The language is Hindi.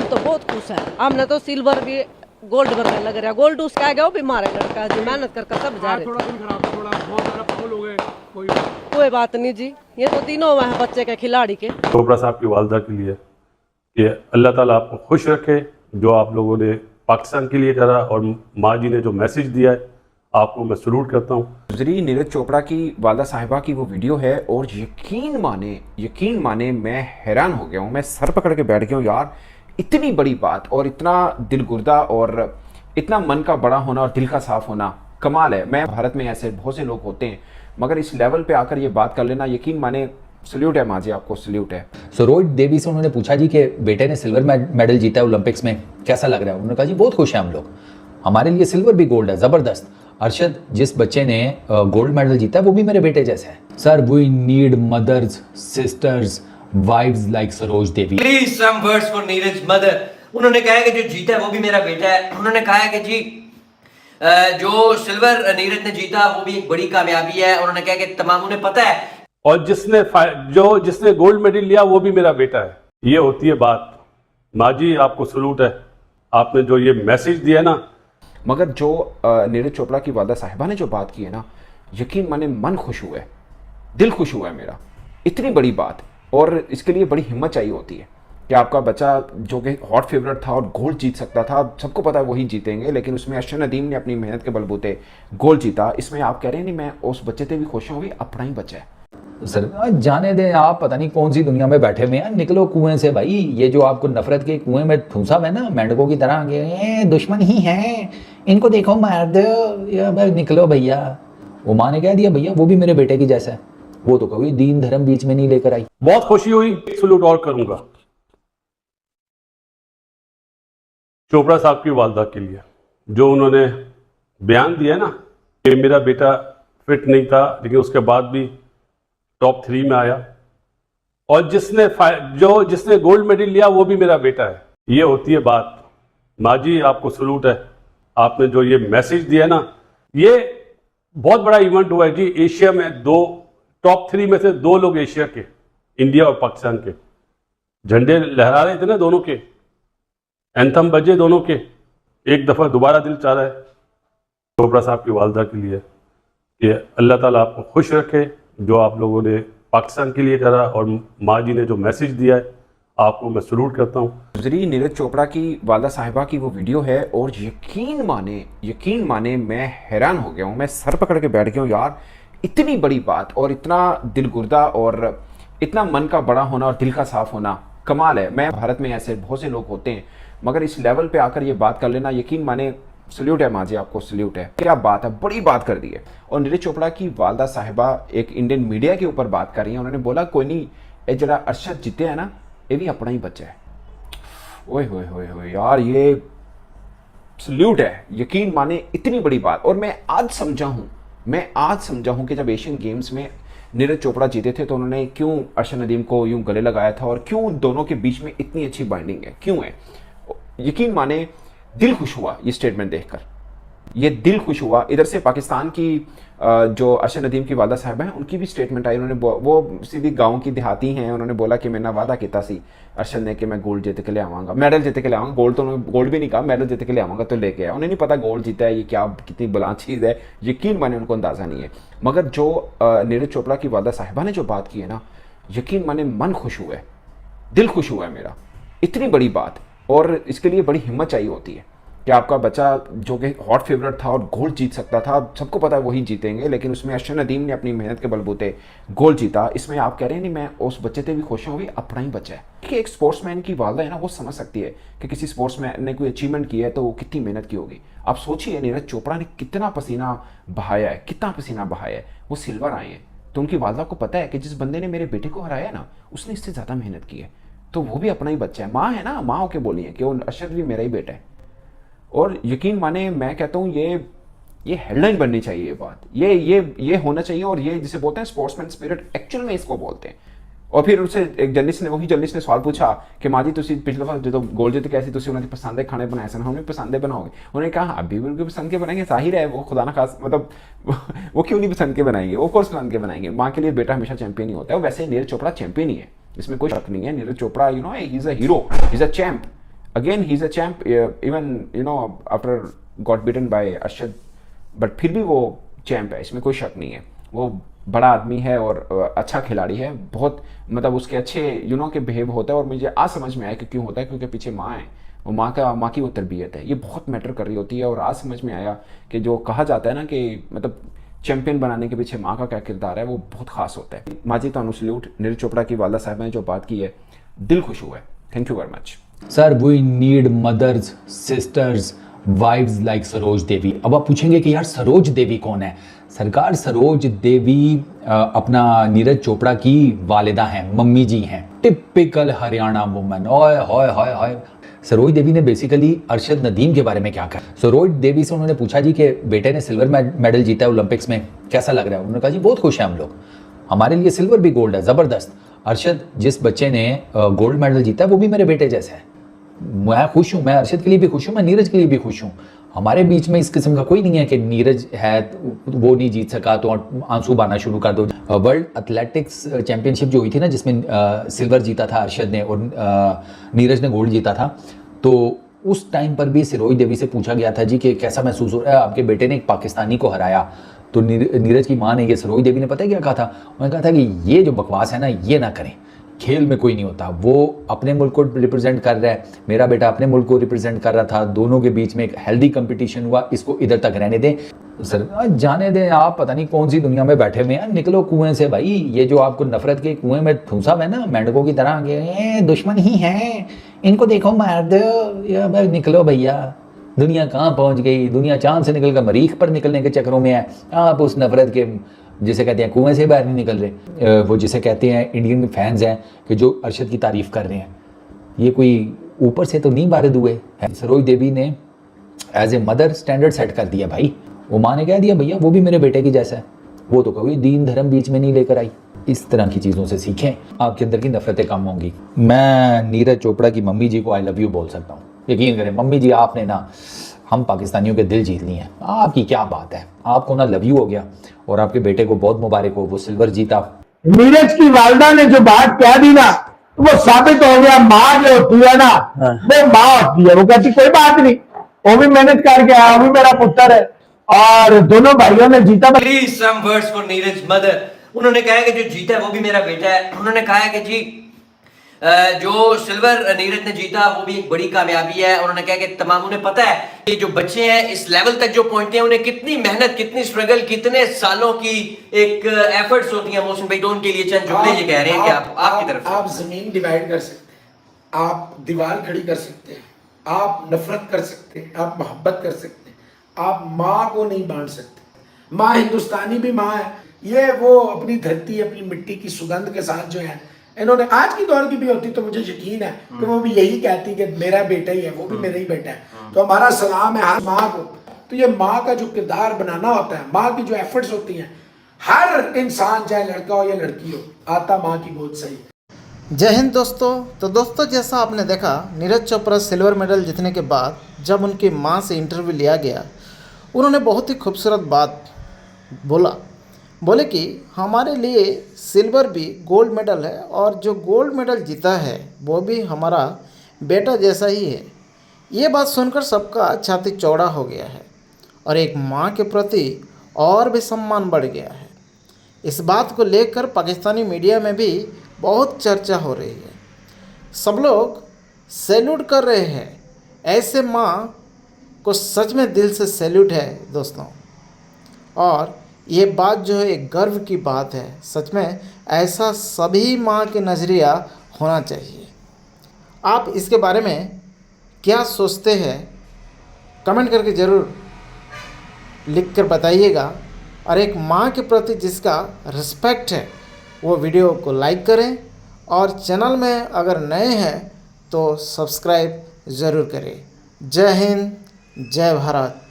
तो बहुत खुश है। हमने तो सिल्वर भी गोल्ड बनने लग रहा। गोल्ड उसका आ गया, वो भी मारे लड़का जी, मेहनत कर सब जा रहे। थोड़ा दिन खराब था, थोड़ा बहुत ज़्यादा फाउल हो गए। कोई बात नहीं जी, ये तो तीनों हुए हैं बच्चे के खिलाड़ी के। चोपड़ा साहब की वालदा के लिए कि अल्लाह ताला आपको खुश रखे, जो आप लोगों ने पाकिस्तान के लिए करा और माँ जी ने जो मैसेज दिया है, आपको मैं सलूट करता हूँ। गुजरी नीरज चोपड़ा की वालदा साहिबा की वो वीडियो है और यकीन माने मैं हैरान हो गया हूँ, मैं सर पकड़ के बैठ गया हूँ यार। इतनी बड़ी बात और इतना दिलगुर्दा और इतना मन का बड़ा होना और दिल का साफ होना कमाल है। मैं भारत में ऐसे बहुत से लोग होते हैं, मगर इस लेवल पे आकर ये बात कर लेना, यकीन माने सल्यूट है माँ जी, आपको सल्यूट है। सरोज देवी से उन्होंने पूछा जी कि बेटे ने सिल्वर मेडल जीता है ओलंपिक्स में, कैसा लग रहा है? उन्होंने कहा जी बहुत खुश हैं हम लोग, हमारे लिए सिल्वर भी गोल्ड है, ज़बरदस्त। अरशद, जिस बच्चे ने गोल्ड मेडल जीता है वो भी मेरे बेटे जैसे है। Sir we need mothers, sisters, wives like Saroj Devi. Please some words for Neeraj mother. उन्होंने कहा है कि जो जीता है वो भी मेरा बेटा है। उन्होंने कहा है कि जी जो सिल्वर नीरज ने जीता वो भी एक बड़ी कामयाबी है। उन्होंने कहा कि तमाम उन्हें पता है, और जिसने गोल्ड मेडल लिया वो भी मेरा बेटा है। ये होती है बात। माँ जी आपको सलूट है, आपने जो ये मैसेज दिया ना। मगर जो नीरज चोपड़ा की वालदा साहिबा ने जो बात की है ना, यकीन माने मन खुश हुआ है, दिल खुश हुआ है मेरा। इतनी बड़ी बात, और इसके लिए बड़ी हिम्मत चाहिए होती है कि आपका बच्चा जो कि हॉट फेवरेट था और गोल्ड जीत सकता था, सबको पता है वही जीतेंगे, लेकिन उसमें अरशद नदीम ने अपनी मेहनत के बलबूते गोल्ड जीता। इसमें आप कह रहे हैं नहीं मैं उस बच्चे से भी खुश हूँ, अपना ही बच्चा है। सर जाने दें, आप पता नहीं कौन सी दुनिया में बैठे हुए हैं, निकलो कुएं से भाई। ये जो आपको नफरत के कुएं में ठूसा है ना मेंढकों की तरह, ये दुश्मन ही है, इनको देखो मार दो, निकलो भैया। वो माँ ने कह दिया भैया वो भी मेरे बेटे की जैसा है, वो तो कभी दीन धर्म बीच में नहीं लेकर आई। बहुत खुशी हुई, सलूट और करूंगा चोपड़ा साहब की वालदा के लिए, जो उन्होंने बयान दिया ना कि मेरा बेटा फिट नहीं था लेकिन उसके बाद भी टॉप 3 में आया, और जिसने गोल्ड मेडल लिया वो भी मेरा बेटा है। ये होती है बात। माँ जी आपको सलूट है, आपने जो ये मैसेज दिया ना। ये बहुत बड़ा इवेंट हुआ है जी। एशिया में टॉप 3 में से 2 लोग एशिया के, इंडिया और पाकिस्तान के, झंडे लहरा रहे थे ना दोनों के, एंथम बजे दोनों के। एक दफ़ा दोबारा दिल चाह रहा है चोपड़ा साहब की वालदा के लिए कि अल्लाह ताला आपको खुश रखे, जो आप लोगों ने पाकिस्तान के लिए करा और माँ जी ने जो मैसेज दिया है, आपको मैं सलूट करता हूँ। गुजरी नीरज चोपड़ा की वालदा साहिबा की वो वीडियो है और यकीन माने मैं हैरान हो गया हूँ, मैं सर पकड़ के बैठ गया हूँ यार। इतनी बड़ी बात और इतना दिलगुर्दा और इतना मन का बड़ा होना और दिल का साफ होना कमाल है। मैं भारत में ऐसे बहुत से लोग होते हैं, मगर इस लेवल पे आकर ये बात कर लेना, यकीन माने सल्यूट है माँ जी, आपको सल्यूट है। क्या बात है, बड़ी बात कर दी है। और नीरज चोपड़ा की वालदा साहिबा एक इंडियन मीडिया के ऊपर बात कर रही है। उन्होंने बोला कोई नहीं, ये जरा अरशद जीते है ना, ये भी अपना ही बच्चा है। ओए होए होए होए यार, ये सल्यूट है, यकीन माने इतनी बड़ी बात। और मैं आज समझा हूँ कि जब एशियन गेम्स में नीरज चोपड़ा जीते थे तो उन्होंने क्यों अरशद नदीम को यूं गले लगाया था और क्यों दोनों के बीच में इतनी अच्छी बाइंडिंग है, क्यों है। यकीन माने दिल खुश हुआ ये स्टेटमेंट देखकर, ये दिल खुश हुआ। इधर से पाकिस्तान की जो अरशद नदीम की वालदा साहिबा है उनकी भी स्टेटमेंट आई। उन्होंने वो सीधी गांव की देहाती हैं। उन्होंने बोला कि मैंने वादा किया सी अरशद ने कि मैं गोल्ड जीत के ले आवांगा, मेडल जीत के ले आवांगा। गोल्ड तो उन्होंने गोल्ड भी नहीं कहा, मेडल जीत के ले आवांगा, तो लेके आया। उन्हें नहीं पता गोल्ड जीता है, ये क्या कितनी बला चीज़ है, यकीन माने उनको अंदाज़ा नहीं है। मगर जो नीरज चोपड़ा की वालदा साहिबा ने जो बात की है ना, यकीन माने मन खुश हुआ है, दिल खुश हुआ है मेरा। इतनी बड़ी बात, और इसके लिए बड़ी हिम्मत चाहिए होती है कि आपका बच्चा जो कि हॉट फेवरेट था और गोल्ड जीत सकता था, सबको पता है वही जीतेंगे, लेकिन उसमें अरशद नदीम ने अपनी मेहनत के बलबूते गोल्ड जीता। इसमें आप कह रहे हैं नहीं मैं उस बच्चे से भी खुश हूँ, अपना ही बच्चा है। कि एक स्पोर्ट्समैन की वालदा है ना, वो समझ सकती है कि किसी स्पोर्ट्समैन ने कोई अचीवमेंट की है तो वो कितनी मेहनत की होगी। आप सोचिए नीरज चोपड़ा ने कितना पसीना बहाया है, वो सिल्वर आए हैं। तो उनकी वालदा को पता है कि जिस बंदे ने मेरे बेटे को हराया ना, उसने इससे ज़्यादा मेहनत की है, तो वो भी अपना ही बच्चा है। माँ है ना, माँ होके बोली है कि वो अरशद भी मेरा ही बेटा है। और यकीन माने मैं कहता हूँ ये हेडलाइन बननी चाहिए, ये बात ये होना चाहिए। और ये जिसे बोलते हैं स्पोर्ट्समैन स्पिरिट, एक्चुअल में इसको बोलते हैं। और फिर उससे एक जर्नलिस्ट ने सवाल पूछा कि माँ जी तुसी पिछले बार जो गोल जीत कैसी तुसी उन्होंने पसंद खाने बनाए सन, हमने पसंद बनाओगे। उन्होंने कहा अभी भी उनके पसंद के बनाएंगे, जाहिर है वो खुदा ना खास, मतलब वो क्यों नहीं पसंद के बनाएंगे, वो कोर्स पसंद के बनाएंगे। माँ के लिए बेटा हमेशा चैंपियन ही होता है। वैसे नीरज चोपड़ा चैंपियन ही है, इसमें कोई शक नहीं है। Neeraj Chopra he is a hero, is a champ. Again he is a champ, even after got beaten by Arshad, but फिर भी वो चैम्प है, इसमें कोई शक नहीं है। वो बड़ा आदमी है और अच्छा खिलाड़ी है, बहुत मतलब उसके अच्छे के बिहेव होता है। और मुझे आज समझ में आया कि क्यों होता है, क्योंकि पीछे माँ है, वो माँ की वो तरबियत है, ये बहुत मैटर कर रही होती है। और आज समझ में आया कि जो कहा जाता है ना कि मतलब चैंपियन बनाने के पीछे माँ का क्या किरदार है, वो बहुत खास होता है। माँ जी तो सल्यूट। नीरज चोपड़ा की वालदा साहब ने जो बात की है, दिल खुश हुआ है। Thank you very much sir. We need mothers, sisters, wives like Saroj Devi. अब आप पूछेंगे कि यार सरोज देवी कौन है? सरकार, सरोज देवी अपना नीरज चोपड़ा की वालिदा हैं, मम्मी जी हैं, टिपिकल हरियाणा वुमन। ओए होए होए होए। सरोज देवी ने बेसिकली अरशद नदीम के बारे में क्या कहा? सरोज देवी से उन्होंने पूछा जी कि बेटे ने सिल्वर मेडल जीता है ओलंपिक्स में, कैसा लग रहा है? उन्होंने कहा जी बहुत खुश हैं हम लोग, हमारे लिए सिल्वर भी गोल्ड है, ज़बरदस्त। अरशद, जिस बच्चे ने गोल्ड मेडल जीता है वो भी मेरे बेटे जैसा है, मैं खुश हूँ, मैं अरशद के लिए भी खुश हूँ, मैं नीरज के लिए भी खुश हूँ। हमारे बीच में इस किस्म का कोई नहीं है कि नीरज है वो नहीं जीत सका तो आंसू बहाना शुरू कर दो। वर्ल्ड एथलेटिक्स चैंपियनशिप जो हुई थी ना, जिसमें सिल्वर जीता था अरशद ने और नीरज ने गोल्ड जीता था, तो उस टाइम पर भी सरोज देवी से पूछा गया था जी कि कैसा महसूस हो रहा है, आपके बेटे ने एक पाकिस्तानी को हराया। तो नीरज की माँ ने, ये सरोज देवी ने पता है क्या कहा था? उन्होंने कहा था कि ये जो बकवास है ना, ये ना करें, खेल में कोई नहीं होता, वो अपने मुल्क को रिप्रेजेंट कर रहा है, मेरा बेटा अपने मुल्क को रिप्रेजेंट कर रहा था, दोनों के बीच में एक हेल्दी कंपटीशन हुआ, इसको इधर तक रहने दें। सर जाने दें, आप पता नहीं कौन सी दुनिया में बैठे हुए हैं, निकलो कुएं से भाई। ये जो आपको नफरत के कुएं में ठूंसा हुआ है ना, मेंढकों की तरह के दुश्मन ही हैं, इनको देखो मार दो, निकलो भैया। दुनिया कहाँ पहुँच गई? दुनिया चांद से निकल कर मरीख पर निकलने के चक्करों में है। आप उस नफरत के जिसे कहते हैं कुएं से बाहर नहीं निकल रहे। वो जिसे कहते हैं इंडियन फैंस हैं कि जो अरशद की तारीफ कर रहे हैं, ये कोई ऊपर से तो नहीं बारिद हुए हैं। सरोज देवी ने as a mother standard set कर दिया भाई। वो माँ ने कह दिया भैया वो भी मेरे बेटे की जैसा है, वो तो कोई दीन धर्म बीच में नहीं लेकर आई। इस तरह की चीज़ों से सीखें, आपके अंदर की नफरतें कम होंगी। मैं नीरज चोपड़ा की मम्मी जी को आई लव यू बोल सकता हूँ। यकीन करें मम्मी जी, आपने ना हम पाकिस्तानियों के दिल जीत लिए हैं। आपकी क्या बात है, आपको ना लव यू हो गया और आपके बेटे को बहुत मुबारक हो, वो सिल्वर जीता। नीरज की वालदा ने जो बात कह दी ना, वो साबित हो गया माँ जो होती है ना, वो माँ होती है। वो कहती कोई बात नहीं, वो भी मेहनत करके आया, वो भी मेरा पुत्र है, और दोनों भाइयों ने जीता। Please some words for Neeraj mother. उन्होंने कहा है कि जो जीता है वो भी मेरा बेटा है। उन्होंने कहा है कि जी जो सिल्वर नीरज ने जीता वो भी एक बड़ी कामयाबी है। उन्होंने कहा कि तमाम, उन्हें पता है कि जो बच्चे हैं इस लेवल तक जो पहुंचते हैं, उन्हें कितनी मेहनत, कितनी स्ट्रगल, कितने सालों की एक एफर्ट्स होती हैं। मोहसिन भाई तो उनके लिए चंद जुमले ये कह रहे हैं कि आपकी तरफ आप जमीन डिवाइड कर सकते हैं, आप दीवार खड़ी कर सकते हैं, आप नफरत कर सकते हैं, आप मोहब्बत कर सकते हैं, आप माँ को नहीं बांट सकते। माँ हिंदुस्तानी भी माँ है, ये वो अपनी धरती, अपनी मिट्टी की सुगंध के साथ जो है, इन्होंने आज की दौर की भी होती तो मुझे यकीन है कि वो भी यही कहती कि मेरा बेटा ही है, वो भी मेरा ही बेटा है। तो हमारा सलाम है हर माँ को। तो ये माँ का जो किरदार बनाना होता है, माँ की जो एफर्ट्स होती हैं, हर इंसान चाहे लड़का हो या लड़की हो, आता माँ की गोद सही। जय हिंद दोस्तों। तो दोस्तों, जैसा आपने देखा, नीरज चोपड़ा सिल्वर मेडल जीतने के बाद जब उनकी माँ से इंटरव्यू लिया गया, उन्होंने बहुत ही खूबसूरत बात बोले कि हमारे लिए सिल्वर भी गोल्ड मेडल है और जो गोल्ड मेडल जीता है वो भी हमारा बेटा जैसा ही है। ये बात सुनकर सबका छाती चौड़ा हो गया है और एक माँ के प्रति और भी सम्मान बढ़ गया है। इस बात को लेकर पाकिस्तानी मीडिया में भी बहुत चर्चा हो रही है। सब लोग सैल्यूट कर रहे हैं। ऐसे माँ को सच में दिल से सैल्यूट है दोस्तों। और ये बात जो है एक गर्व की बात है। सच में ऐसा सभी माँ के नज़रिया होना चाहिए। आप इसके बारे में क्या सोचते हैं, कमेंट करके ज़रूर लिख कर बताइएगा। और एक माँ के प्रति जिसका रिस्पेक्ट है वो वीडियो को लाइक करें और चैनल में अगर नए हैं तो सब्सक्राइब ज़रूर करें। जय हिंद, जय भारत।